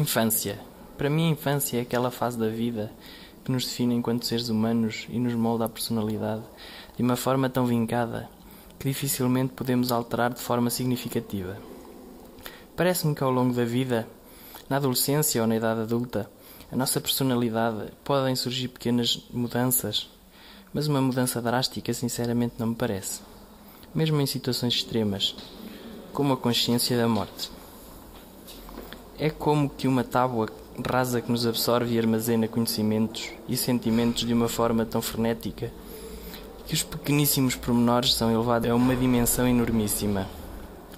Infância. Para mim, a infância é aquela fase da vida que nos define enquanto seres humanos e nos molda a personalidade de uma forma tão vincada que dificilmente podemos alterar de forma significativa. Parece-me que ao longo da vida, na adolescência ou na idade adulta, a nossa personalidade podem surgir pequenas mudanças, mas uma mudança drástica sinceramente não me parece. Mesmo em situações extremas, como a consciência da morte. É como que uma tábua rasa que nos absorve e armazena conhecimentos e sentimentos de uma forma tão frenética que os pequeníssimos pormenores são elevados a uma dimensão enormíssima.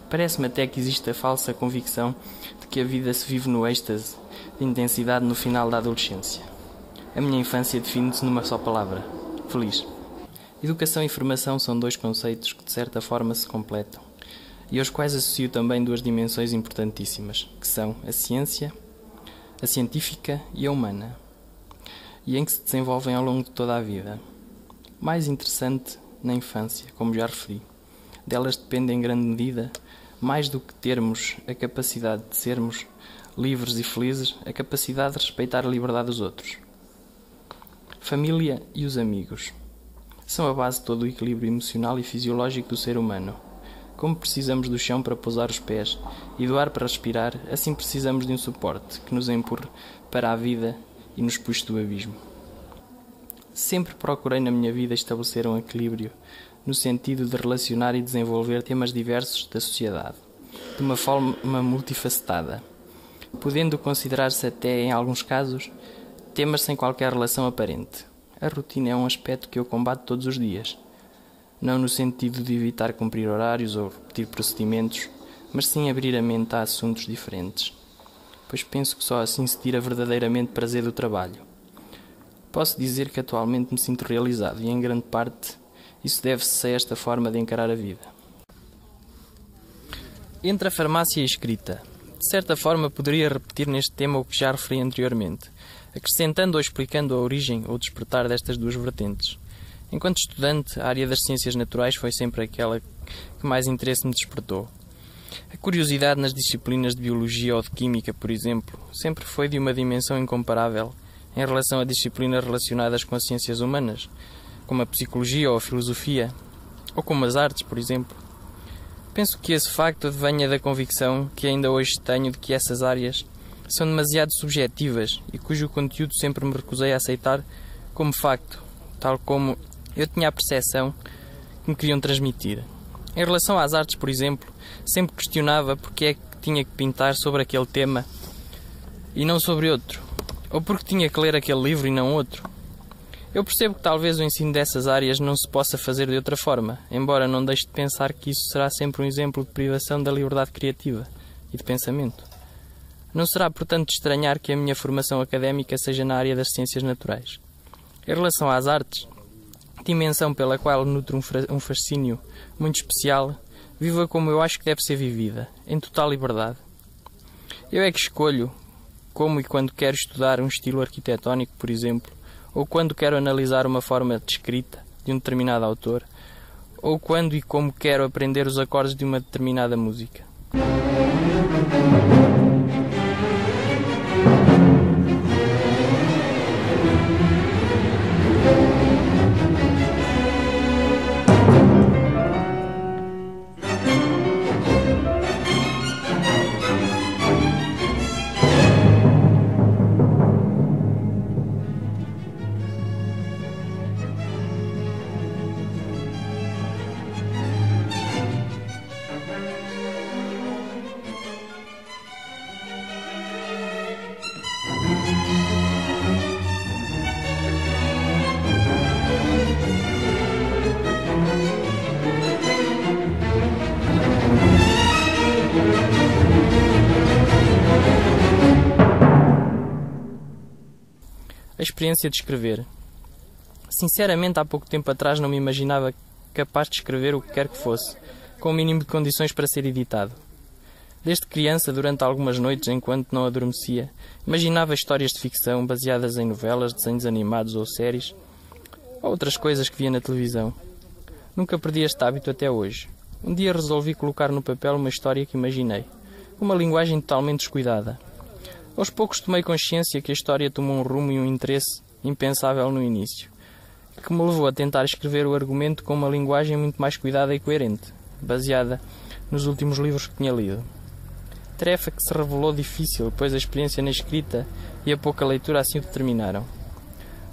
Parece-me até que existe a falsa convicção de que a vida se vive no êxtase de intensidade no final da adolescência. A minha infância define-se numa só palavra: feliz. Educação e formação são dois conceitos que de certa forma se completam e aos quais associo também duas dimensões importantíssimas, que são a ciência, a científica e a humana, e em que se desenvolvem ao longo de toda a vida. Mais interessante na infância, como já referi. Delas depende em grande medida, mais do que termos a capacidade de sermos livres e felizes, a capacidade de respeitar a liberdade dos outros. Família e os amigos são a base de todo o equilíbrio emocional e fisiológico do ser humano. Como precisamos do chão para pousar os pés e do ar para respirar, assim precisamos de um suporte que nos empurre para a vida e nos puxe do abismo. Sempre procurei na minha vida estabelecer um equilíbrio no sentido de relacionar e desenvolver temas diversos da sociedade, de uma forma multifacetada, podendo considerar-se até, em alguns casos, temas sem qualquer relação aparente. A rotina é um aspecto que eu combato todos os dias, não no sentido de evitar cumprir horários ou repetir procedimentos, mas sim abrir a mente a assuntos diferentes, pois penso que só assim se tira verdadeiramente prazer do trabalho. Posso dizer que atualmente me sinto realizado e, em grande parte, isso deve-se a esta forma de encarar a vida. Entre a farmácia e a escrita, de certa forma poderia repetir neste tema o que já referi anteriormente, acrescentando ou explicando a origem ou despertar destas duas vertentes. Enquanto estudante, a área das ciências naturais foi sempre aquela que mais interesse me despertou. A curiosidade nas disciplinas de biologia ou de química, por exemplo, sempre foi de uma dimensão incomparável em relação a disciplinas relacionadas com as ciências humanas, como a psicologia ou a filosofia, ou como as artes, por exemplo. Penso que esse facto advenha da convicção que ainda hoje tenho de que essas áreas são demasiado subjetivas e cujo conteúdo sempre me recusei a aceitar como facto, tal como eu tinha a percepção que me queriam transmitir. Em relação às artes, por exemplo, sempre questionava porque é que tinha que pintar sobre aquele tema e não sobre outro, ou porque tinha que ler aquele livro e não outro. Eu percebo que talvez o ensino dessas áreas não se possa fazer de outra forma, embora não deixe de pensar que isso será sempre um exemplo de privação da liberdade criativa e de pensamento. Não será, portanto, de estranhar que a minha formação académica seja na área das ciências naturais. Em relação às artes, dimensão pela qual nutro um fascínio muito especial, viva como eu acho que deve ser vivida, em total liberdade. Eu é que escolho como e quando quero estudar um estilo arquitetónico, por exemplo, ou quando quero analisar uma forma de escrita de um determinado autor, ou quando e como quero aprender os acordes de uma determinada música. A experiência de escrever. Sinceramente, há pouco tempo atrás não me imaginava capaz de escrever o que quer que fosse, com o mínimo de condições para ser editado. Desde criança, durante algumas noites, enquanto não adormecia, imaginava histórias de ficção baseadas em novelas, desenhos animados ou séries, ou outras coisas que via na televisão. Nunca perdi este hábito até hoje. Um dia resolvi colocar no papel uma história que imaginei, com uma linguagem totalmente descuidada. Aos poucos tomei consciência que a história tomou um rumo e um interesse impensável no início, que me levou a tentar escrever o argumento com uma linguagem muito mais cuidada e coerente, baseada nos últimos livros que tinha lido. Tarefa que se revelou difícil, pois a experiência na escrita e a pouca leitura assim o determinaram.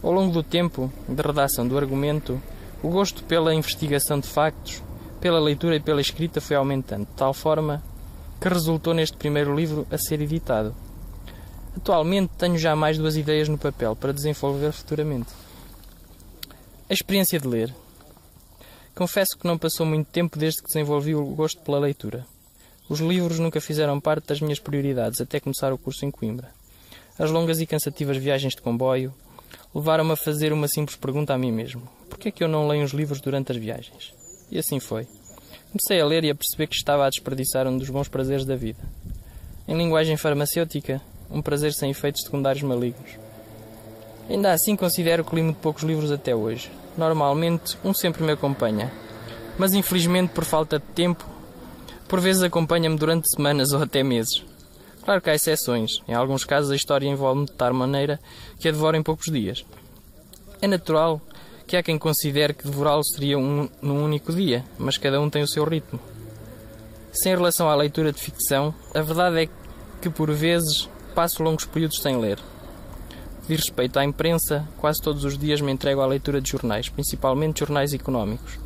Ao longo do tempo de redação do argumento, o gosto pela investigação de factos, pela leitura e pela escrita foi aumentando, de tal forma que resultou neste primeiro livro a ser editado. Atualmente tenho já mais 2 ideias no papel para desenvolver futuramente. A experiência de ler. Confesso que não passou muito tempo desde que desenvolvi o gosto pela leitura. Os livros nunca fizeram parte das minhas prioridades até começar o curso em Coimbra. As longas e cansativas viagens de comboio levaram-me a fazer uma simples pergunta a mim mesmo. Porquê é que eu não leio os livros durante as viagens? E assim foi. Comecei a ler e a perceber que estava a desperdiçar um dos bons prazeres da vida. Em linguagem farmacêutica, um prazer sem efeitos secundários malignos. Ainda assim considero que li muito poucos livros até hoje. Normalmente, um sempre me acompanha. Mas infelizmente, por falta de tempo, por vezes acompanha-me durante semanas ou até meses. Claro que há exceções. Em alguns casos a história envolve-me de tal maneira que a devoro em poucos dias. É natural que há quem considere que devorá-lo seria num único dia, mas cada um tem o seu ritmo. Sem relação à leitura de ficção, a verdade é que por vezes passo longos períodos sem ler. Diz respeito à imprensa, quase todos os dias me entrego à leitura de jornais, principalmente jornais económicos.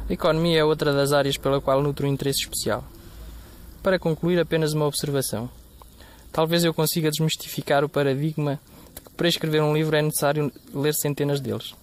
A economia é outra das áreas pela qual nutro um interesse especial. Para concluir, apenas uma observação. Talvez eu consiga desmistificar o paradigma de que para escrever um livro é necessário ler centenas deles.